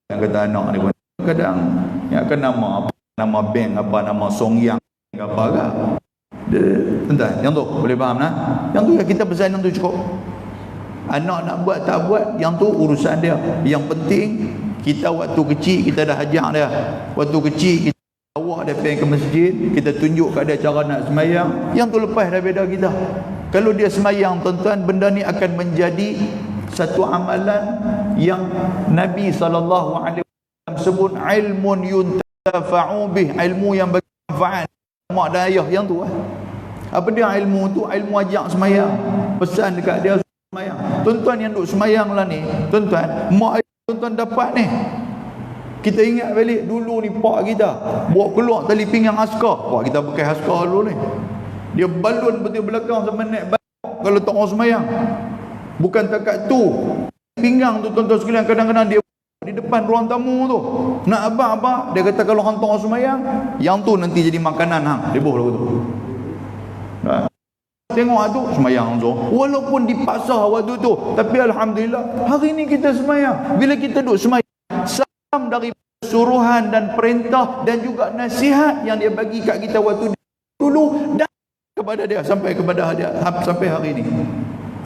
Speaker 1: Yang kata anak ni pun. Kadang yang akan nama bank apa, nama Songyang apa ke. Entah, yang tu boleh faham nah? Yang tu ya kita pesan yang tu cukup. Anak nak buat tak buat, yang tu urusan dia. Yang penting kita waktu kecil kita dah ajak dia. Waktu kecil kita bawa dia pergi ke masjid, kita tunjuk kat dia cara nak semayang. Yang tu lepas dah beda kita. Kalau dia semayang tuan-tuan, benda ni akan menjadi satu amalan yang Nabi SAW sebut ilmun yuntafa'u bih, ilmu yang bagi manfaat mak dan ayah yang tu. Apa dia ilmu tu? Ilmu ajak semayang, pesan dekat dia semayang. Tuan-tuan yang duk semayang lah ni, tuan-tuan, mak ayah tuan-tuan dapat ni. Kita ingat balik dulu ni pak kita bawa keluar tali pinggang askar. Pak kita pakai askar dulu ni. Dia balun betul belakang sampai naik balon kalau tak orang semayang. Bukan takat tu. Pinggang tu tuan-tuan sekalian kadang-kadang dia di depan ruang tamu tu nak abang-abang, dia kata kalau hantar orang semayang, yang tu nanti jadi makanan hang leboh lagu tu. Tengok tu semayang tu walaupun dipaksa waktu tu, tapi alhamdulillah hari ni kita semayang. Bila kita duduk semayang, salam dari suruhan dan perintah dan juga nasihat yang dia bagi kat kita waktu dulu kepada dia sampai kepada dia sampai hari ini.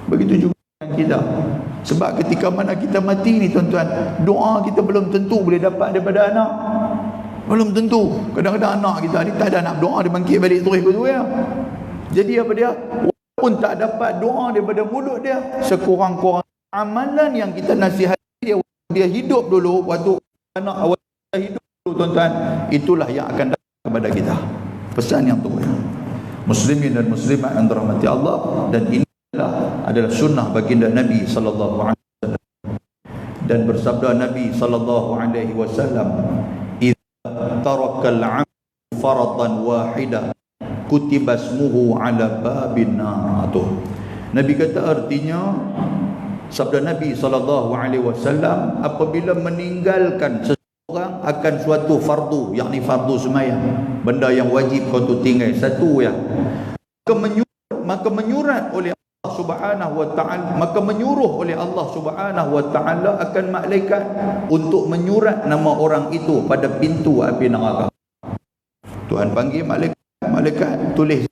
Speaker 1: Begitu juga dengan kita. Sebab ketika mana kita mati ni tuan-tuan, doa kita belum tentu boleh dapat daripada anak. Belum tentu. Kadang-kadang anak kita ni tak ada nak doa, dia bangkit balik terus betul ya. Jadi apa dia? Walaupun tak dapat doa daripada mulut dia, sekurang-kurang amalan yang kita nasihati dia hidup dulu, waktu anak awal hidup dulu tuan-tuan, itulah yang akan datang kepada kita. Pesan yang teruk. Muslimin dan muslimat yang dirahmati Allah, dan ini adalah sunnah baginda Nabi sallallahu alaihi wasallam. Dan bersabda Nabi sallallahu alaihi wasallam, "Idza tarakal 'abdu faradan wahidah kutiba ismuhu 'ala babin nar." Nabi kata, artinya sabda Nabi sallallahu alaihi wasallam, apabila meninggalkan seseorang akan suatu fardu, yakni fardu sembahyang, benda yang wajib kau tu tinggal satu ya, maka menyurat oleh Allah Subhanahu wa taala, maka menyuruh oleh Allah Subhanahu wa taala akan malaikat untuk menyurat nama orang itu pada pintu api neraka. Tuhan panggil malaikat tulis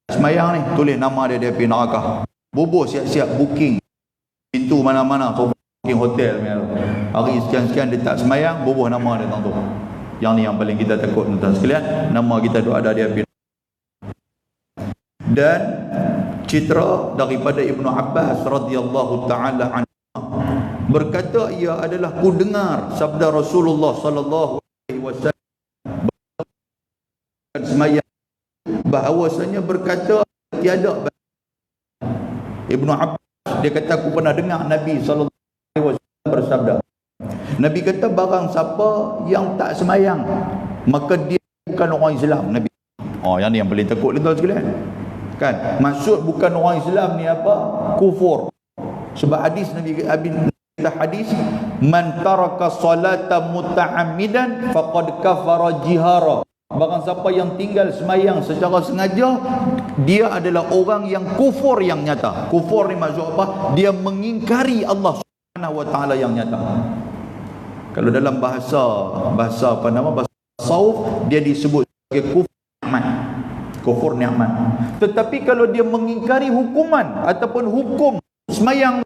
Speaker 1: sembahyang ni, tulis nama dia di api neraka. Bubuh siap-siap booking pintu mana-mana, booking hotel hari sekian-sekian dia tak sembahyang, bubuh nama dia tu. Yang ni yang paling kita takut tuan-tuan sekalian, nama kita tu ada di api. Dan citra daripada Ibnu Abbas radhiyallahu taala anhu berkata, ia adalah ku dengar sabda Rasulullah sallallahu alaihi wasallam sembahyang, bahawasanya berkata tiada. Ibnu Abbas dia kata, aku pernah dengar Nabi sallallahu alaihi wasallam bersabda, Nabi kata, barang siapa yang tak sembahyang maka dia bukan orang Islam. Nabi, yang ni yang paling takut tuan sekalian. Kan, maksud bukan orang Islam ni apa? Kufur. Sebab hadis Nabi kita hadis, man taraka salata muta'ammidan faqad kafara jihara. Barang siapa yang tinggal sembahyang secara sengaja, dia adalah orang yang kufur yang nyata. Kufur ni maksud apa? Dia mengingkari Allah Subhanahu wa taala yang nyata. Kalau dalam bahasa apa nama, bahasa tasawuf, dia disebut sebagai kufur nikmat. Kufur nikmat. Tetapi kalau dia mengingkari hukuman ataupun hukum sembahyang,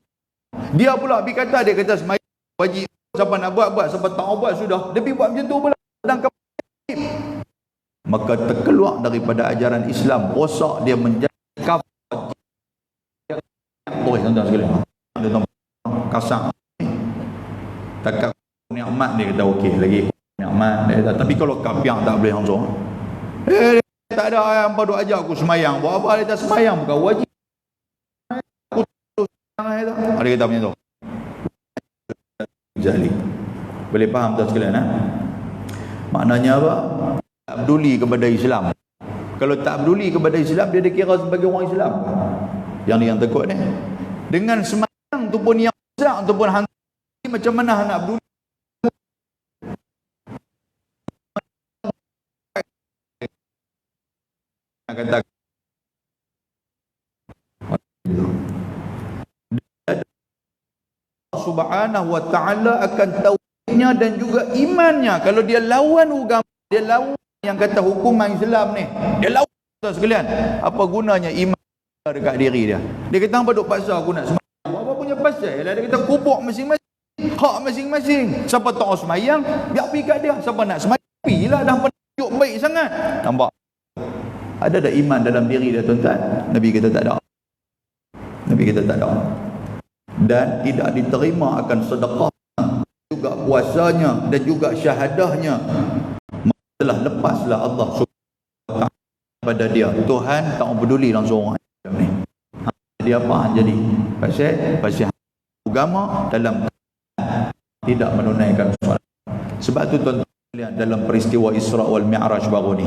Speaker 1: dia pula berkata, dia kata sembahyang wajib, siapa nak buat, siapa tak buat sudah, dia pergi buat macam tu pula, sedangkan wajib, maka terkeluar daripada ajaran Islam, rosak, dia menjadi kafir. Tuan-tuan sekalian, dia kasar takat nikmat, dia kata okey lagi nikmat dia kata. Tapi kalau kafir tak boleh langsung, tak ada yang duk ajak aku semayang. Buat apa dia tak semayang? Bukan wajib. Ada kata macam tu. Jahili. Boleh faham tak sekalian? Maknanya apa? Tak peduli kepada Islam. Kalau tak peduli kepada Islam, dia dikira sebagai orang Islam. Yang ni yang takut ni. Dengan semayang tu pun yang besar tu pun hantar, macam mana nak peduli? Kata Allah Subhanahu wa taala akan tauhidnya dan juga imannya. Kalau dia lawan agama, dia lawan yang kata hukuman Islam ni, dia lawan sekalian, apa gunanya iman dekat diri dia? Dia kata apa duk paksa aku nak sembahyang? Apa punya pasal? Dia kata kubur masing-masing, hak masing-masing. Siapa tak sembahyang, biar pergi kat dia. Siapa nak sembahyang, pergilah, dah penunjuk baik sangat. Nampak? Ada tak iman dalam diri dia tuan-tuan? Nabi kita tak ada. Nabi kita tak ada. Dan tidak diterima akan sedekahnya, juga puasanya dan juga syahadahnya. Telah lepaslah Allah Subhanahu wa taala pada dia. Tuhan tak peduli langsung orang ni. Jadi apa jadi? Pasal agama dalam tidak menunaikan solat. Sebab tu tuan-tuan lihat dalam peristiwa Isra wal Mi'raj baru ni,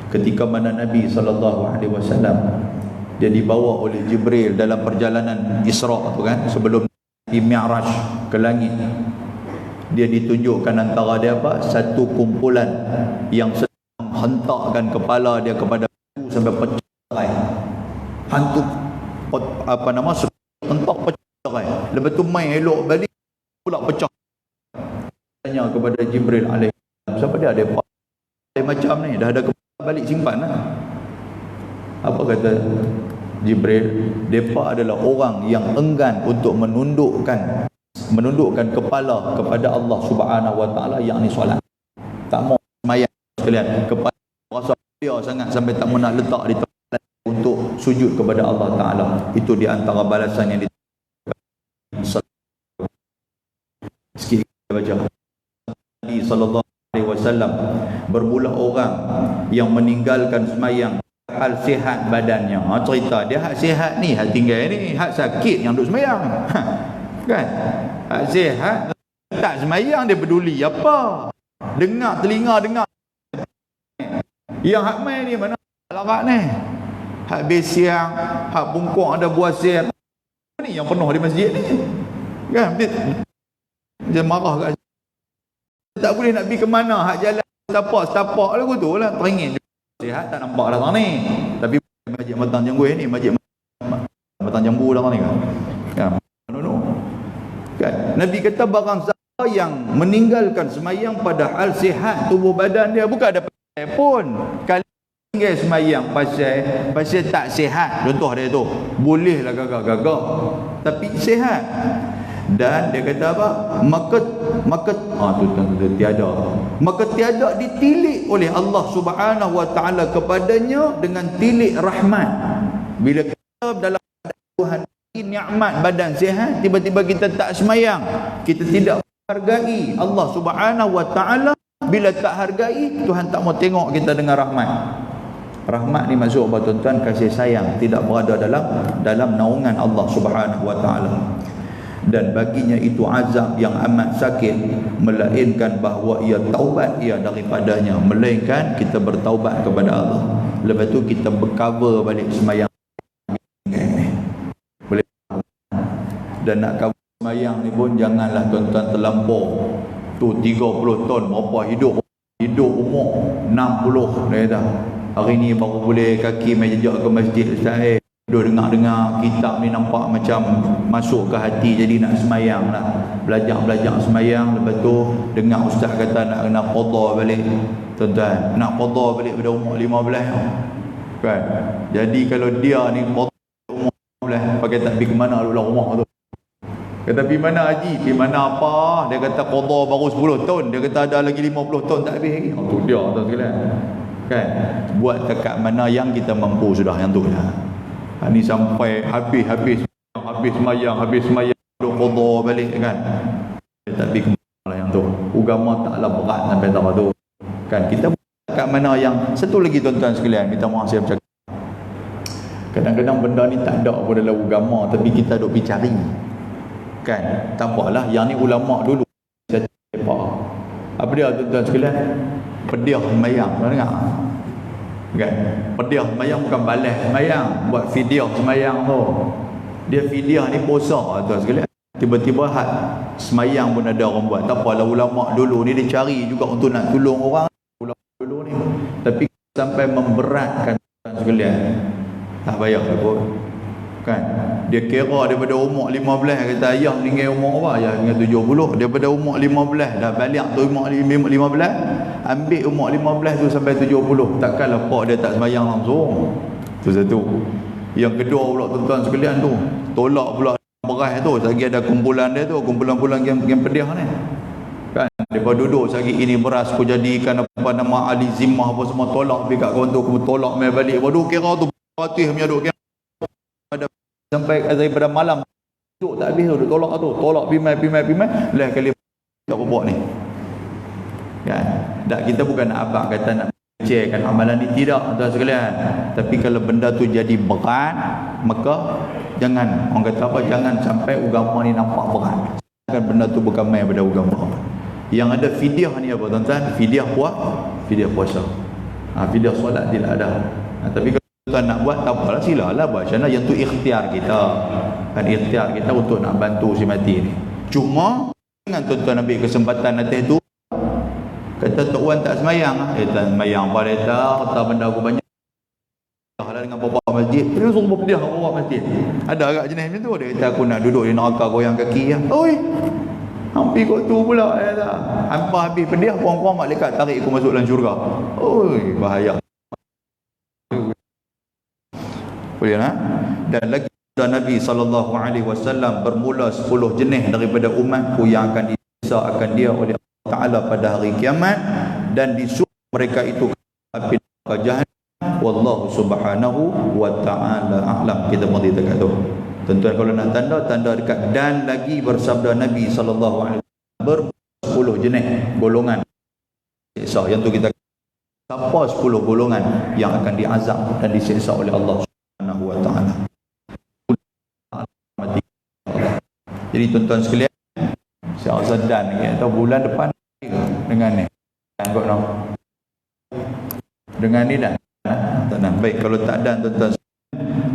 Speaker 1: ketika mana Nabi SAW dia dibawa oleh Jibril dalam perjalanan Isra tu kan, sebelum di Mi'raj ke langit, dia ditunjukkan antara dia apa, satu kumpulan yang sedang menghentakkan kepala dia kepada batu sampai pecah. Hantu apa nama, hentak pecah. Lepas tu main elok balik pula pecah. Tanya kepada Jibril alaihissalam, siapa dia ada macam ni, dah ada balik simpan lah. Apa kata Jibril? Mereka adalah orang yang enggan untuk menundukkan kepala kepada Allah Subhanahu wa taala, yakni solat. Tak mau sembahyang sekalian, kepala rasa dia sangat sampai tak mau nak letak di tempat untuk sujud kepada Allah taala. Itu di antara balasan yang sikit baca. Nabi sallallahu alaihi wasallam, bermula orang yang meninggalkan sembahyang hal sihat badannya. Cerita dia hak sihat ni, hak tinggal ni, hak sakit yang duk sembahyang. Kan? Hak sihat tak sembahyang dia peduli apa? Dengar telinga dengar. Yang hak mai ni mana larat ni? Hak besiang, hak bungkuk ada buah siap. Ni yang penuh di masjid ni. Kan? Dia marah kat tak boleh nak pergi ke mana, hak jalan setapak lagu tu lah, teringin sihat tak nampak datang ni. Tapi masjid Matang Jambu ni, masjid Matang Jambu datang ni kan. Kan? Nabi kata barang siapa yang meninggalkan sembahyang pada hal sihat tubuh badan dia, bukan ada pasal pun. Kali tinggal sembahyang pasal tak sihat, contoh dia tu, bolehlah gagak-gagak tapi sihat. Dan dia kata apa? Maka tiada ditilik oleh Allah Subhanahu wa taala kepadanya dengan tilik rahmat. Bila kita dalam Tuhan nikmat badan sihat, tiba-tiba kita tak sembahyang, kita tidak menghargai Allah Subhanahu wa taala. Bila tak hargai, Tuhan tak mau tengok kita dengan rahmat. Rahmat ni maksud apa tuan-tuan? Kasih sayang, tidak berada dalam naungan Allah Subhanahu wa taala. Dan baginya itu azab yang amat sakit, melainkan bahawa ia taubat ia daripadanya, melainkan kita bertaubat kepada Allah. Lepas tu kita bercover balik sembahyang. Boleh. Dan nak cover sembahyang ni pun janganlah tuan-tuan terlampau. Tu 30 tahun berapa hidup umur 60 dia dah. Hari ni baru boleh kaki main jejak ke masjid Ustaz. Dua dengar kitab ni nampak macam masuk ke hati, jadi nak semayang lah, belajar semayang. Lepas tu dengar ustaz kata nak kena qada balik. Tuan-tuan, nak qada balik pada umur 15 kan. Jadi kalau dia ni qada umur 15, pakai tak pergi ke mana dalam rumah tu. Kata pergi mana haji, pergi mana apa, dia kata qada baru 10 tahun, dia kata ada lagi 50 tahun tak habis lagi. Tu dia tuan sekalian kan. Buat dekat mana yang kita mampu sudah, yang tu lah. Ni sampai habis semayang duk qada balik kan. Tapi kemana yang tu, agama taklah berat sampai tak tu kan. Kita kat mana yang satu lagi tuan-tuan sekalian, minta maaf saya bercakap, kadang-kadang benda ni tak ada pun dalam agama, tapi kita duk pergi cari kan. Tak apalah, yang ni ulama dulu apa dia tuan-tuan sekalian, pediah semayang. Tuan dengar kan? Pediah semayang bukan balas semayang, buat fidyah semayang tu. Dia fidyah ni puasa tuan sekalian. Tiba-tiba hak semayang pun ada orang buat. Tak apalah, ulama dulu ni dia cari juga untuk nak tolong orang ulama dulu ni. Tapi sampai memberatkan tuan sekalian, tak payah pun kan. Dia kira daripada umur 15, kata ayah meninggal umur apa? Ayah meninggal 70. Daripada umur 15 dah balik tu umur 15, ambil umur 15 tu sampai 70. Takkanlah pak dia tak sembahyang langsung. Tu satu. Yang kedua pula tuan-tuan sekalian tu, tolak pula beras tu, lagi ada kumpulan dia tu, kumpulan yang pediah ni kan. Depa duduk sagi ini beras aku jadikan apa nama Ali Zimmah apa semua, tolak dekat kawan tu, aku tolak mai balik. Waduh kira tu patih punya duk kira sampai daripada malam duduk tak habis tu, duduk tolak pimai lah kali tak buat ni kan. Tak, kita bukan nak abang kata nak cekkan amalan ni, tidak tuan sekalian. Tapi kalau benda tu jadi berat, maka jangan, orang kata apa, jangan sampai agama ni nampak berat kan. Benda tu bukan main pada agama. Yang ada fidyah ni apa tuan-tuan? Fidyah puasa, fidyah solat tidak ada. Tapi tuan nak buat tak apalah, silalah buat. Macam mana yang tu ikhtiar kita kan, ikhtiar kita untuk nak bantu si mati ni. Cuma jangan tuan-tuan ambil kesempatan atas tu kata Tok Wan tak semayang, tak semayang apa dia tak benda aku banyak lah dengan bapa masjid. Dia suruh berpediah bapa masjid. Ada agak jenis macam tu. Dia kata aku nak duduk di neraka goyang kaki ya. Oi, hampir kot tu pula ya tak. Hampir habis pediah, kurang-kurang malaikat tarik aku masuk dalam syurga. Oi, bahaya. ya. Dan lagi Nabi SAW bermula 10 jenis daripada umatku yang akan disiksa akan dia oleh Allah Ta'ala pada hari kiamat, dan disuruh mereka itu api jahannam. Wallahu subhanahu wa ta'ala a'lam. Kita mesti dekat tu. Tuan-tuan kalau nak tanda dekat. Dan lagi bersabda Nabi SAW ber-10 jenis golongan siksa. Yang tu kita siapa 10 golongan yang akan diazab dan disiksa oleh Allah Subhanahu wa ta'ala. Jadi tuan-tuan sekalian, saya rasa dan atau bulan depan dengan ni. Tengok no. Dengan ni dah. Tak. Baik, kalau tak ada tuan-tuan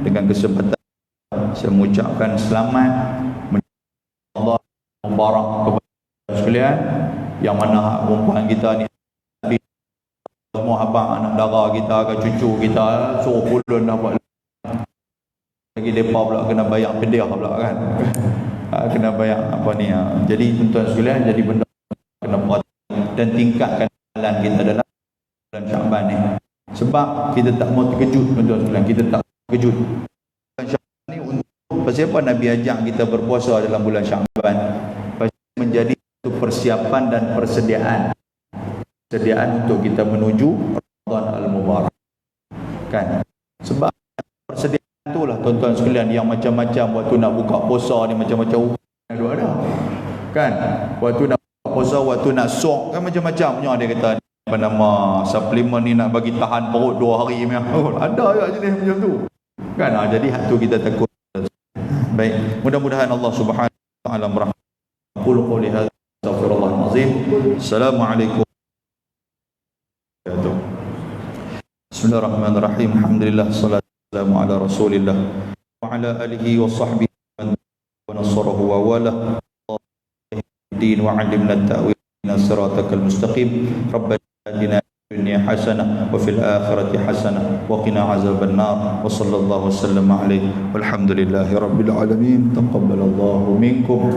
Speaker 1: dengan kesempatan saya mengucapkan selamat Allah mubarak kepada sekalian, yang mana perempuan kita ni semua abang anak dara kita ke cucu kita suruh pulun dah buat lagi, mereka pula kena bayar pediah pula kan. Kena bayar apa ni. Jadi tuan-tuan sekalian, jadi benda kena perhatikan dan tingkatkan amalan kita dalam bulan Syaban ni. Sebab kita tak mau terkejut tuan-tuan sekalian, kita tak terkejut. Bulan Syaban ni untuk pasal apa Nabi ajak kita berpuasa dalam bulan Syaban? Pasal menjadi persiapan dan persediaan untuk kita menuju Ramadan Al-Mubarak. Kan? Sebab persediaan itulah tuan-tuan sekalian yang macam-macam waktu nak buka puasa ni, macam-macam ada. Kan? Waktu nak buka puasa, waktu nak sok kan macam-macamnya. Dia kata apa nama suplemen ni nak bagi tahan perut 2 hari ni. Ada juga jenis macam tu. Kan? Jadi hak tu kita takut. Baik, mudah-mudahan Allah Subhanahu wa taala merahmati. Qul qouli hadza astaghfirullahal azim. Assalamualaikum. Bismillahirrahmanirrahim. Alhamdulillah, salatu wassalamu ala Rasulillah wa ala alihi wa sahbihi wa nasarahu wa wala din wa 'allimna at-ta'wil siratakal mustaqim. Rabbana atina fid dunya hasanah wa fil akhirati hasanah wa qina azaban nar. Wa sallallahu wasallam alaihi walhamdulillahi rabbil alamin. Taqabbalallahu minkum.